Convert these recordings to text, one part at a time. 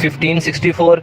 1564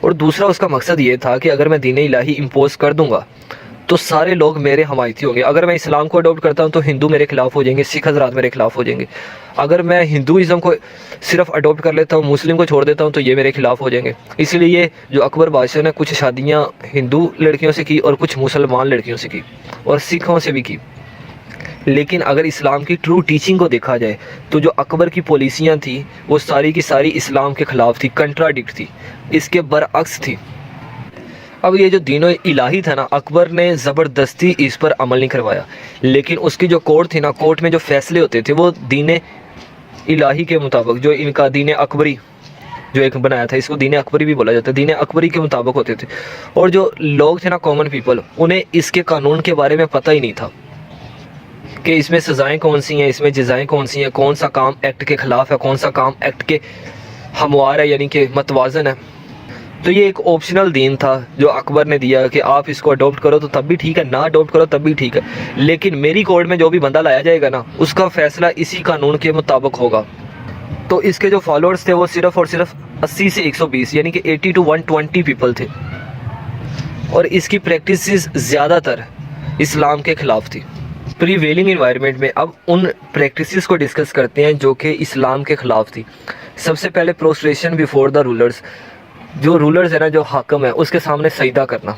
اور دوسرا اس کا مقصد یہ تھا کہ اگر میں دین الہی امپوز کر دوں گا تو سارے لوگ میرے حمایتی ہوں گے. اگر میں اسلام کو اڈاپٹ کرتا ہوں تو ہندو میرے خلاف ہو جائیں گے, سکھ حضرات میرے خلاف ہو جائیں گے. اگر میں ہندوازم کو صرف اڈاپٹ کر لیتا ہوں, مسلم کو چھوڑ دیتا ہوں, تو یہ میرے خلاف ہو جائیں گے. اسی لیے جو اکبر بادشاہ نے کچھ شادیاں ہندو لڑکیوں سے کی اور کچھ مسلمان لڑکیوں سے کی اور سکھوں سے بھی کی. لیکن اگر اسلام کی ٹرو ٹیچنگ کو دیکھا جائے تو جو اکبر کی پالیسیاں تھیں وہ ساری کی ساری اسلام کے خلاف تھی, کنٹراڈکٹ تھی, اس کے برعکس تھی. اب یہ جو دین الہی تھا نا, اکبر نے زبردستی اس پر عمل نہیں کروایا, لیکن اس کی جو کورٹ تھی نا, کورٹ میں جو فیصلے ہوتے تھے وہ دین الہی کے مطابق, جو ان کا دین اکبری جو ایک بنایا تھا, اس کو دین اکبری بھی بولا جاتا ہے, دین اکبری کے مطابق ہوتے تھے. اور جو لوگ تھے نا, کامن پیپل, انہیں اس کے قانون کے بارے میں پتہ ہی نہیں تھا کہ اس میں سزائیں کون سی ہیں, اس میں جزائیں کون سی ہیں, کون سا کام ایکٹ کے خلاف ہے, کون سا کام ایکٹ کے ہموار ہے یعنی کہ متوازن ہے. تو یہ ایک آپشنل دین تھا جو اکبر نے دیا کہ آپ اس کو اڈاپٹ کرو تو تب بھی ٹھیک ہے, نہ اڈاپٹ کرو تب بھی ٹھیک ہے, لیکن میری کورٹ میں جو بھی بندہ لایا جائے گا نا, اس کا فیصلہ اسی قانون کے مطابق ہوگا. تو اس کے جو فالوورز تھے وہ صرف اور صرف 80 سے 120 یعنی کہ 80 to 120 پیپل تھے, اور اس کی پریکٹسز زیادہ تر اسلام کے خلاف تھی. پری ویلنگ انوائرمنٹ میں اب ان پریکٹسز کو ڈسکس کرتے ہیں جو کہ اسلام کے خلاف تھی. سب سے پہلے پروسٹریشن بیفور دا رولرز, جو رولرز ہے نا, جو حاکم ہے, اس کے سامنے سجدہ کرنا.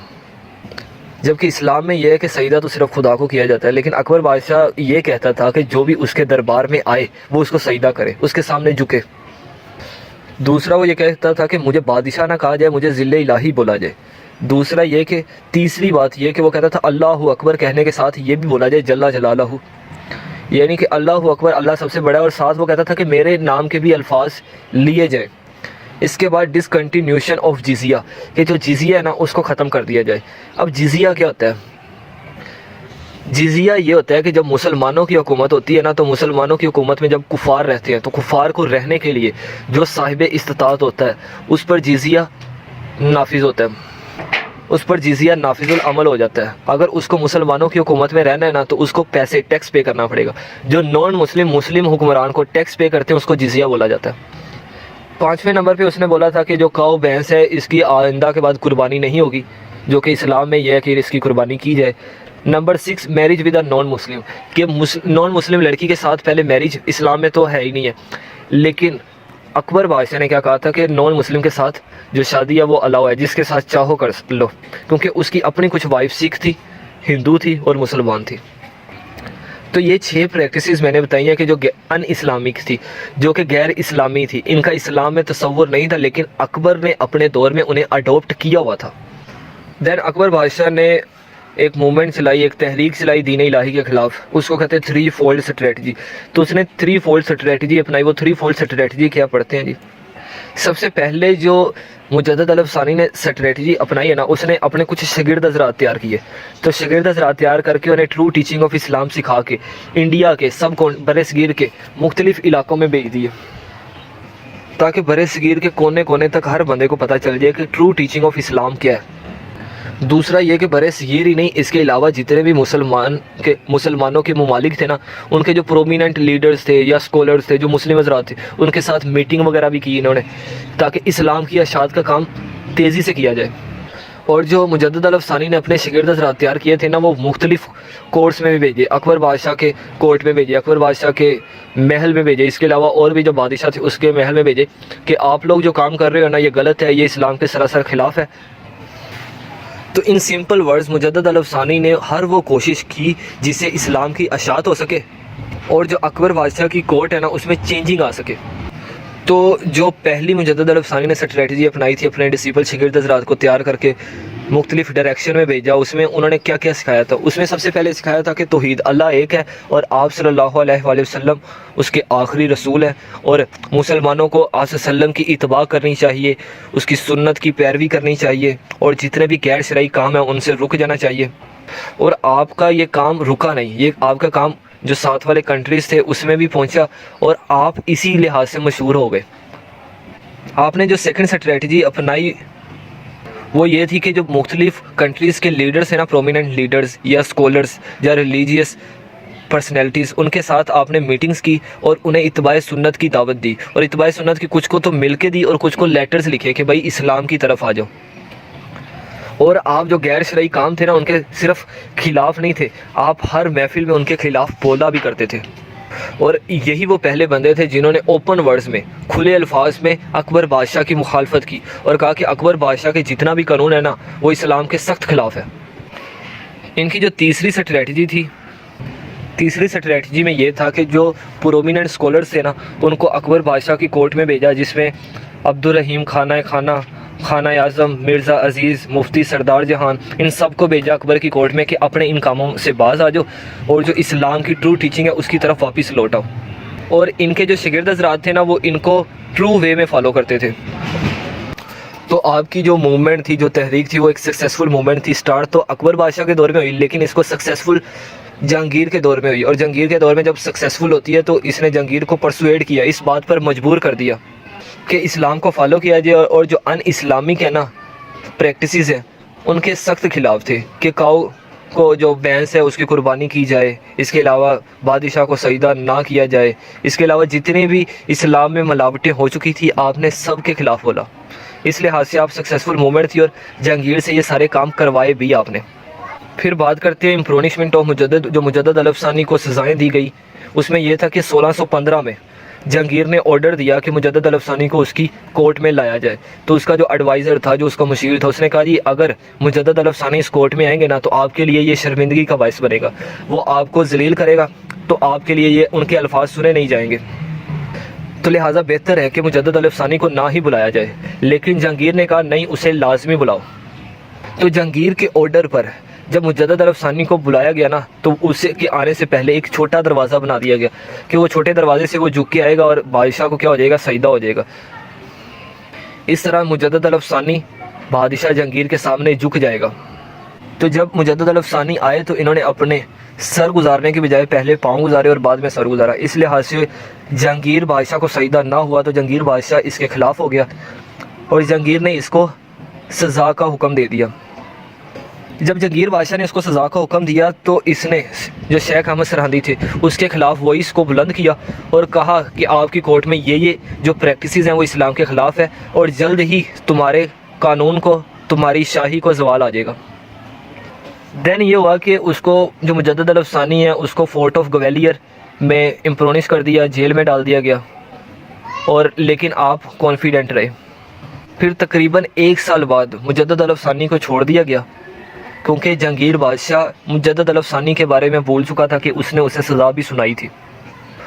جبکہ اسلام میں یہ ہے کہ سجدہ تو صرف خدا کو کیا جاتا ہے, لیکن اکبر بادشاہ یہ کہتا تھا کہ جو بھی اس کے دربار میں آئے وہ اس کو سجدہ کرے, اس کے سامنے جھکے. دوسرا وہ یہ کہتا تھا کہ مجھے بادشاہ نہ کہا جائے, مجھے ذل الہی بولا جائے. دوسرا یہ کہ تیسری بات یہ کہ وہ کہتا تھا اللہ اکبر کہنے کے ساتھ یہ بھی بولا جائے جل جلالہ, یعنی کہ اللہ اکبر, اللہ سب سے بڑا ہے, اور ساتھ وہ کہتا تھا کہ میرے نام کے بھی الفاظ لیے جائیں. اس کے بعد ڈسکنٹینیوشن آف جزیہ, کہ جو جزیہ ہے نا اس کو ختم کر دیا جائے. اب جزیہ کیا ہوتا ہے؟ جزیہ یہ ہوتا ہے کہ جب مسلمانوں کی حکومت ہوتی ہے نا, تو مسلمانوں کی حکومت میں جب کفار رہتے ہیں تو کفار کو رہنے کے لیے جو صاحب استطاعت ہوتا ہے اس پر جزیہ نافذ ہوتا ہے, اس پر جزیہ نافذ العمل ہو جاتا ہے. اگر اس کو مسلمانوں کی حکومت میں رہنا ہے نا تو اس کو پیسے ٹیکس پے کرنا پڑے گا. جو نان مسلم حکمران کو ٹیکس پے کرتے ہیں اس کو جزیہ بولا جاتا ہے. 5ویں نمبر پہ اس نے بولا تھا کہ جو کاؤ بھینس ہے اس کی آئندہ کے بعد قربانی نہیں ہوگی, جو کہ اسلام میں یہ ہے کہ اس کی قربانی کی جائے. Number 6 marriage with a non Muslim, کہ نان مسلم لڑکی کے ساتھ پہلے میرج اسلام میں تو ہے ہی نہیں ہے, لیکن اکبر بادشاہ نے کیا کہا تھا کہ نان مسلم کے ساتھ جو شادی ہے وہ الاؤ ہے, جس کے ساتھ چاہو کر لو, کیونکہ اس کی اپنی کچھ وائف سکھ تھی, ہندو تھی اور مسلمان تھی. تو یہ 6 پریکٹسز میں نے بتائی ہیں کہ جو ان اسلامک تھی, جو کہ غیر اسلامی تھی, ان کا اسلام میں تصور نہیں تھا, لیکن اکبر نے اپنے دور میں انہیں اڈاپٹ کیا ہوا تھا. دین اکبر بادشاہ نے ایک موومنٹ چلائی, ایک تحریک چلائی دین الہی کے خلاف, اس کو کہتے ہیں 3 فولڈ اسٹریٹجی. تو اس نے 3 فولڈ اسٹریٹجی اپنائی. وہ 3 فولڈ اسٹریٹجی کیا پڑھتے ہیں جی؟ سب سے پہلے جو مجدد علب ثانی نے اسٹریٹجی اپنائی ہے نا, اس نے اپنے کچھ شاگرد حضرات تیار کیے. تو شاگرد حضرات تیار کر کے انہیں ٹرو ٹیچنگ آف اسلام سکھا کے انڈیا کے سب بر صغیر کے مختلف علاقوں میں بھیج دیے, تاکہ بر صغیر کے کونے کونے تک ہر بندے کو پتہ چل جائے کہ ٹرو ٹیچنگ آف اسلام کیا ہے. دوسرا یہ کہ بر صغیر ہی نہیں, اس کے علاوہ جتنے بھی مسلمانوں کے ممالک تھے نا, ان کے جو پرومیننٹ لیڈرز تھے یا اسکولرز تھے, جو مسلم حضرات تھے, ان کے ساتھ میٹنگ وغیرہ بھی کی انہوں نے, تاکہ اسلام کی اشاعت کا کام تیزی سے کیا جائے. اور جو مجدد علب ثانی نے اپنے شاگرد حضرات تیار کیے تھے نا, وہ مختلف کورٹس میں بھی بھیجے, اکبر بادشاہ کے کورٹ میں بھیجے, اکبر بادشاہ کے محل میں بھیجے, اس کے علاوہ اور بھی جو بادشاہ تھے اس کے محل میں بھیجے کہ آپ لوگ جو کام کر رہے ہو نا یہ غلط ہے, یہ اسلام کے سراسر خلاف ہے. تو ان سمپل ورڈز مجدد علب ثانی نے ہر وہ کوشش کی جس سے اسلام کی اشاعت ہو سکے اور جو اکبر بادشاہ کی کورٹ ہے نا اس میں چینجنگ آ سکے. تو جو پہلی مجدد علب ثانی نے اسٹریٹجی اپنائی تھی اپنے ڈسیپل شاگرد حضرات کو تیار کر کے مختلف ڈائریکشن میں بھیجا, اس میں انہوں نے کیا کیا سکھایا تھا؟ اس میں سب سے پہلے سکھایا تھا کہ توحید, اللہ ایک ہے اور آپ صلی اللہ علیہ وآلہ وسلم اس کے آخری رسول ہیں, اور مسلمانوں کو آپ صلی اللہ علیہ وسلم کی اتباع کرنی چاہیے, اس کی سنت کی پیروی کرنی چاہیے, اور جتنے بھی غیر شرعی کام ہیں ان سے رک جانا چاہیے. اور آپ کا یہ کام رکا نہیں, یہ آپ کا کام جو ساتھ والے کنٹریز تھے اس میں بھی پہنچا, اور آپ اسی لحاظ سے مشہور ہو گئے. آپ نے جو سیکنڈ اسٹریٹجی اپنائی وہ یہ تھی کہ جو مختلف کنٹریز کے لیڈرز ہیں نا, پرومیننٹ لیڈرز یا اسکولرز یا ریلیجیس پرسنالٹیز، ان کے ساتھ آپ نے میٹنگز کی اور انہیں اتباع سنت کی دعوت دی، اور اتباع سنت کی کچھ کو تو مل کے دی اور کچھ کو لیٹرز لکھے کہ بھائی اسلام کی طرف آ جاؤ۔ اور آپ جو غیر شرعی کام تھے نا ان کے صرف خلاف نہیں تھے، آپ ہر محفل میں ان کے خلاف بولا بھی کرتے تھے۔ اور یہی وہ پہلے بندے تھے جنہوں نے اوپن ورڈز میں، کھلے الفاظ میں اکبر بادشاہ کی مخالفت کی اور کہا کہ اکبر بادشاہ کے جتنا بھی قانون ہے نا وہ اسلام کے سخت خلاف ہے۔ ان کی جو تیسری سٹریٹجی میں یہ تھا کہ جو پرومیننٹ اسکالرز تھے نا ان کو اکبر بادشاہ کی کورٹ میں بھیجا، جس میں عبدالرحیم خانہ اعظم، مرزا عزیز، مفتی سردار جہان، ان سب کو بھیجا اکبر کی کورٹ میں کہ اپنے ان کاموں سے باز آ جاؤ اور جو اسلام کی ٹرو ٹیچنگ ہے اس کی طرف واپس لوٹ آؤ۔ اور ان کے جو شاگرد حضرات تھے نا وہ ان کو ٹرو وے میں فالو کرتے تھے۔ تو آپ کی جو موومنٹ تھی، جو تحریک تھی، وہ ایک سکسیسفل موومنٹ تھی۔ سٹارٹ تو اکبر بادشاہ کے دور میں ہوئی، لیکن اس کو سکسیسفل جہانگیر کے دور میں ہوئی، اور جہانگیر کے دور میں جب سکسیسفل ہوتی ہے تو اس نے جہانگیر کو پرسویڈ کیا، اس بات پر مجبور کر دیا کہ اسلام کو فالو کیا جائے، اور جو ان اسلامک ہے نا پریکٹسز ہیں ان کے سخت خلاف تھے کہ کاؤ کو جو بھینس ہے اس کی قربانی کی جائے، اس کے علاوہ بادشاہ کو سجدہ نہ کیا جائے، اس کے علاوہ جتنی بھی اسلام میں ملاوٹیں ہو چکی تھی آپ نے سب کے خلاف بولا۔ اس لحاظ سے آپ سکسیسفل موومنٹ تھی اور جہانگیر سے یہ سارے کام کروائے بھی آپ نے۔ پھر بات کرتے ہیں امپرونشمنٹ آف مجدد، جو مجدد الف ثانی کو سزائیں دی گئی، اس میں یہ تھا کہ 1615 میں جہانگیر نے آرڈر دیا کہ مجدد الف ثانی کو اس کی کورٹ میں لایا جائے۔ تو اس کا جو ایڈوائزر تھا، جو اس کا مشیر تھا، اس نے کہا جی اگر مجدد الف ثانی اس کورٹ میں آئیں گے نا تو آپ کے لیے یہ شرمندگی کا باعث بنے گا، وہ آپ کو ذلیل کرے گا، تو آپ کے لیے یہ ان کے الفاظ سنے نہیں جائیں گے، تو لہٰذا بہتر ہے کہ مجدد الف ثانی کو نہ ہی بلایا جائے۔ لیکن جہانگیر نے کہا نہیں، اسے لازمی بلاؤ۔ تو جہانگیر کے آرڈر پر جب مجدد الف ثانی کو بلایا گیا نا تو اسے کے آنے سے پہلے ایک چھوٹا دروازہ بنا دیا گیا کہ وہ چھوٹے دروازے سے وہ جھک کے آئے گا اور بادشاہ کو کیا ہو جائے گا، سجدہ ہو جائے گا۔ اس طرح مجدد الف ثانی بادشاہ جہانگیر کے سامنے جھک جائے گا۔ تو جب مجدد الف ثانی آئے تو انہوں نے اپنے سر گزارنے کے بجائے پہلے پاؤں گزارے اور بعد میں سر گزارا۔ اس لحاظ سے جہانگیر بادشاہ کو سجدہ نہ ہوا تو جہانگیر بادشاہ اس کے خلاف ہو گیا اور جہانگیر نے اس کو سزا کا حکم دے دیا۔ جب جہانگیر بادشاہ نے اس کو سزا کا حکم دیا تو اس نے جو شیخ احمد سرہندی تھے اس کے خلاف وائس کو بلند کیا اور کہا کہ آپ کی کورٹ میں یہ جو پریکٹسز ہیں وہ اسلام کے خلاف ہے اور جلد ہی تمہارے قانون کو، تمہاری شاہی کو زوال آ جائے گا۔ دین یہ ہوا کہ اس کو جو مجدد الف ثانی ہے اس کو فورٹ آف گویلیئر میں امپرونش کر دیا، جیل میں ڈال دیا گیا، اور لیکن آپ کانفیڈنٹ رہے۔ پھر تقریباً 1 سال بعد مجدد الف ثانی کو چھوڑ دیا گیا، کیونکہ جہانگیر بادشاہ مجدد الف ثانی کے بارے میں بول چکا تھا کہ اس نے اسے سزا بھی سنائی تھی،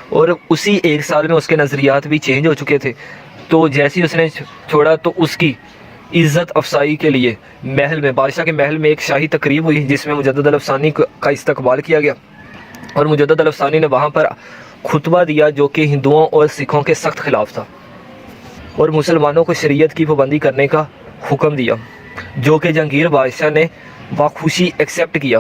اور اسی 1 سال میں اس کے نظریات بھی چینج ہو چکے تھے۔ تو جیسے ہی اس نے چھوڑا تو اس کی عزت افزائی کے لیے محل میں، بادشاہ کے محل میں ایک شاہی تقریب ہوئی جس میں مجدد الف ثانی کا استقبال کیا گیا، اور مجدد الف ثانی نے وہاں پر خطبہ دیا جو کہ ہندوؤں اور سکھوں کے سخت خلاف تھا، اور مسلمانوں کو شریعت کی پابندی کرنے کا حکم دیا، جو کہ جہانگیر بادشاہ نے بخوشی ایکسیپٹ کیا۔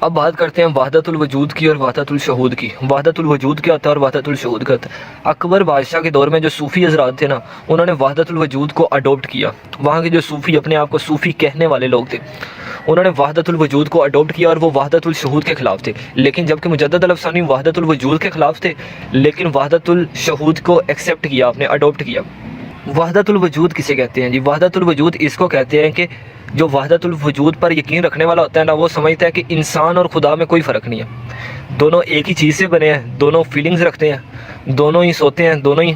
اب بات کرتے ہیں وحدت الوجود کی اور وحدت الشہود کی۔ وحدت الوجود کیا ہوتا ہے اور وحدت الشہود کیا ہوتا ہے؟ اکبر بادشاہ کے دور میں جو صوفی حضرات تھے نا انہوں نے وحدت الوجود کو اڈوپٹ کیا۔ وہاں کے جو صوفی، اپنے آپ کو صوفی کہنے والے لوگ تھے، انہوں نے وحدت الوجود کو اڈوپٹ کیا اور وہ وحدت الشہود کے خلاف تھے۔ لیکن جبکہ مجدد الف ثانی وحدت الوجود کے خلاف تھے لیکن وحدت الشہود کو ایکسیپٹ کیا، آپ نے اڈوپٹ کیا۔ وحدت الوجود کسے کہتے ہیں جی؟ وحدت الوجود اس کو کہتے ہیں کہ جو وحدت الوجود پر یقین رکھنے والا ہوتا ہے نا وہ سمجھتا ہے کہ انسان اور خدا میں کوئی فرق نہیں ہے، دونوں ایک ہی چیز سے بنے ہیں، دونوں فیلنگز رکھتے ہیں، دونوں ہی سوتے ہیں، دونوں ہی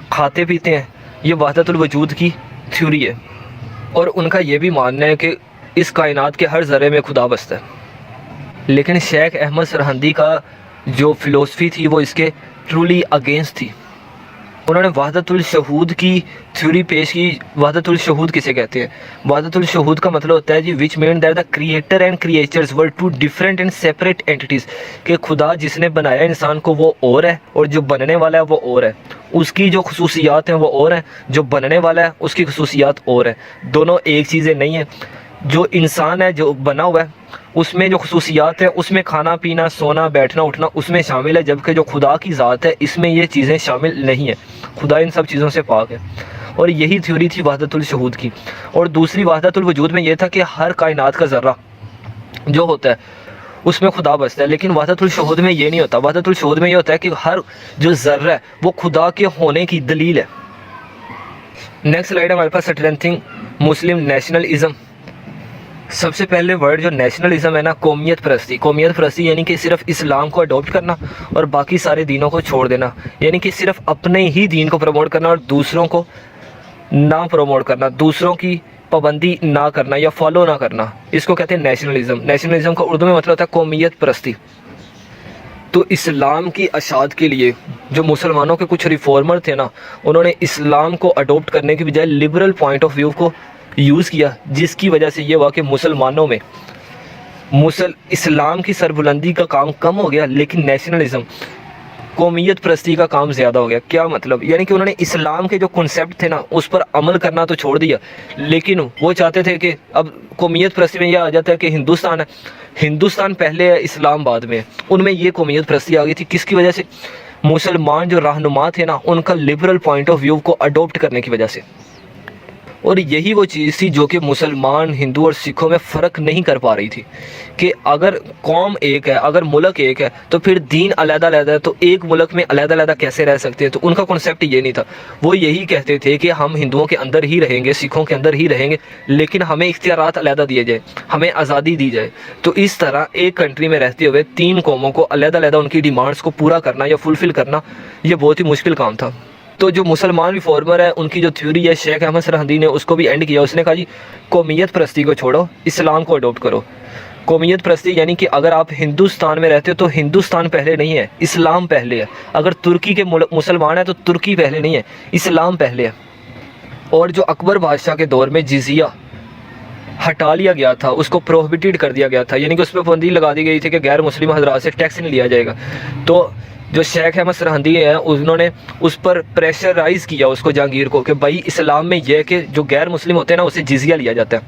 کھاتے پیتے ہیں۔ یہ وحدت الوجود کی تھیوری ہے، اور ان کا یہ بھی ماننا ہے کہ اس کائنات کے ہر ذرے میں خدا بستا ہے۔ لیکن شیخ احمد سرہندی کا جو فلسفی تھی وہ اس کے ٹرولی اگینسٹ تھی۔ انہوں نے وحدت الشہود کی تھیوری پیش کی۔ وحدت الشہود کسے کہتے ہیں؟ وحدت الشہود کا مطلب ہوتا ہے جی which mean that the creator and creatures were two different and separate entities, کہ خدا جس نے بنایا انسان کو وہ اور ہے اور جو بننے والا ہے وہ اور ہے، اس کی جو خصوصیات ہیں وہ اور ہیں، جو بننے والا ہے اس کی خصوصیات اور ہیں، دونوں ایک چیزیں نہیں ہیں۔ جو انسان ہے جو بنا ہوا ہے اس میں جو خصوصیات ہیں اس میں کھانا پینا، سونا، بیٹھنا، اٹھنا اس میں شامل ہے، جبکہ جو خدا کی ذات ہے اس میں یہ چیزیں شامل نہیں ہیں، خدا ان سب چیزوں سے پاک ہے۔ اور یہی تھیوری تھی وحدت الشہود کی۔ اور دوسری وحدت الوجود میں یہ تھا کہ ہر کائنات کا ذرہ جو ہوتا ہے اس میں خدا بستا ہے، لیکن وحدت الشہود میں یہ نہیں ہوتا۔ وحدت الشہود میں یہ ہوتا ہے کہ ہر جو ذرہ ہے وہ خدا کے ہونے کی دلیل ہے۔ نیکسٹ سلائیڈ ہمارے پاس اسٹرینتھنگ مسلم نیشنلزم۔ سب سے پہلے ورڈ جو نیشنلزم ہے نا، قومیت پرستی۔ قومیت پرستی یعنی کہ صرف اسلام کو اڈاپٹ کرنا اور باقی سارے دینوں کو چھوڑ دینا، یعنی کہ صرف اپنے ہی دین کو پروموٹ کرنا اور دوسروں کو نہ پروموٹ کرنا، دوسروں کی پابندی نہ کرنا یا فالو نہ کرنا، اس کو کہتے ہیں نیشنلزم۔ نیشنلزم کا اردو میں مطلب ہوتا ہے قومیت پرستی۔ تو اسلام کی اشاعت کے لیے جو مسلمانوں کے کچھ ریفارمر تھے نا، انہوں نے اسلام کو اڈاپٹ کرنے کی بجائے لبرل پوائنٹ آف ویو کو یوز کیا، جس کی وجہ سے یہ ہوا کہ مسلمانوں میں اسلام کی سربلندی کا کام کم ہو گیا، لیکن نیشنلزم قومیت پرستی کا کام زیادہ ہو گیا۔ کیا مطلب؟ یعنی کہ انہوں نے اسلام کے جو کنسیپٹ تھے نا اس پر عمل کرنا تو چھوڑ دیا، لیکن وہ چاہتے تھے کہ اب قومیت پرستی میں یہ آ جاتا ہے کہ ہندوستان ہے، ہندوستان پہلے ہے، اسلام بعد میں ہے۔ ان میں یہ قومیت پرستی آ گئی تھی، کس کی وجہ سے؟ مسلمان جو رہنما تھے نا ان کا لبرل پوائنٹ آف ویو کو اڈاپٹ کرنے کی وجہ سے۔ اور یہی وہ چیز تھی جو کہ مسلمان، ہندو اور سکھوں میں فرق نہیں کر پا رہی تھی، کہ اگر قوم ایک ہے، اگر ملک ایک ہے تو پھر دین علیحدہ علیحدہ ہے، تو ایک ملک میں علیحدہ علیحدہ کیسے رہ سکتے ہیں؟ تو ان کا کنسیپٹ یہ نہیں تھا۔ وہ یہی کہتے تھے کہ ہم ہندوؤں کے اندر ہی رہیں گے، سکھوں کے اندر ہی رہیں گے، لیکن ہمیں اختیارات علیحدہ دیے جائے، ہمیں آزادی دی جائے۔ تو اس طرح ایک کنٹری میں رہتے ہوئے تین قوموں کو علیحدہ علیحدہ ان کی ڈیمانڈس کو پورا کرنا یا فلفل کرنا، یہ بہت ہی مشکل کام تھا۔ تو جو مسلمان ریفارمر ہے ان کی جو تھیوری ہے، شیخ احمد سرہندی نے اس کو بھی اینڈ کیا۔ اس نے کہا جی قومیت پرستی کو چھوڑو، اسلام کو اڈاپٹ کرو۔ قومیت پرستی یعنی کہ اگر آپ ہندوستان میں رہتے ہو تو ہندوستان پہلے نہیں ہے، اسلام پہلے ہے۔ اگر ترکی کے مسلمان ہیں تو ترکی پہلے نہیں ہے، اسلام پہلے ہے۔ اور جو اکبر بادشاہ کے دور میں جزیہ ہٹا لیا گیا تھا، اس کو پروہیبٹڈ کر دیا گیا تھا، یعنی کہ اس پہ پابندی لگا دی گئی تھی کہ غیر مسلم حضرات سے ٹیکس نہیں لیا جائے گا۔ تو جو شیخ احمد سرہندی ہیں انہوں نے اس پر پریشرائز کیا اس کو، جہانگیر کو، کہ بھائی اسلام میں یہ کہ جو غیر مسلم ہوتے ہیں نا اسے جزیہ لیا جاتا ہے،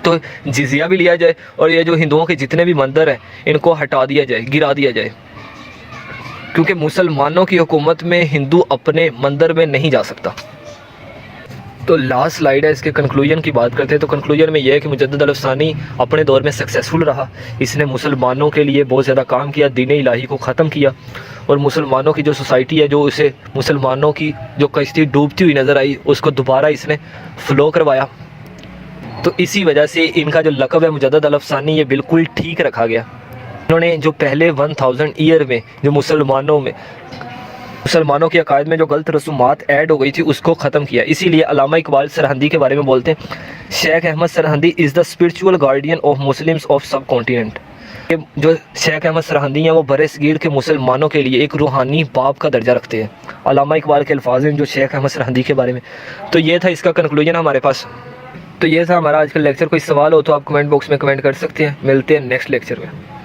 تو جزیہ بھی لیا جائے اور یہ جو ہندوؤں کے جتنے بھی مندر ہیں ان کو ہٹا دیا جائے، گرا دیا جائے، کیونکہ مسلمانوں کی حکومت میں ہندو اپنے مندر میں نہیں جا سکتا۔ تو لاسٹ سلائیڈ ہے، اس کے کنکلوژن کی بات کرتے ہیں۔ تو کنکلوژن میں یہ ہے کہ مجدد الفسانی اپنے دور میں سکسیسفل رہا، اس نے مسلمانوں کے لیے بہت زیادہ کام کیا، دین الہی کو ختم کیا، اور مسلمانوں کی جو سوسائٹی ہے، جو اسے مسلمانوں کی جو کشتی ڈوبتی ہوئی نظر آئی، اس کو دوبارہ اس نے فلو کروایا۔ تو اسی وجہ سے ان کا جو لقب ہے مجدد الفسانی، یہ بالکل ٹھیک رکھا گیا۔ انہوں نے جو پہلے 1000 ایئر میں جو مسلمانوں کے عقائد میں جو غلط رسومات ایڈ ہو گئی تھی اس کو ختم کیا۔ اسی لیے علامہ اقبال سرہندی کے بارے میں بولتے ہیں، Sheikh Ahmad Sirhindi is the spiritual guardian of Muslims of subcontinent. جو شیخ احمد سرہندی ہیں وہ برِ صغیر کے مسلمانوں کے لیے ایک روحانی باپ کا درجہ رکھتے ہیں۔ علامہ اقبال کے الفاظ ہیں جو شیخ احمد سرہندی کے بارے میں۔ تو یہ تھا اس کا کنکلوژن ہمارے پاس۔ تو یہ تھا ہمارا آج کا لیکچر۔ کوئی سوال ہو تو آپ کمنٹ باکس میں کمنٹ کر سکتے ہیں۔ ملتے ہیں نیکسٹ لیکچر میں۔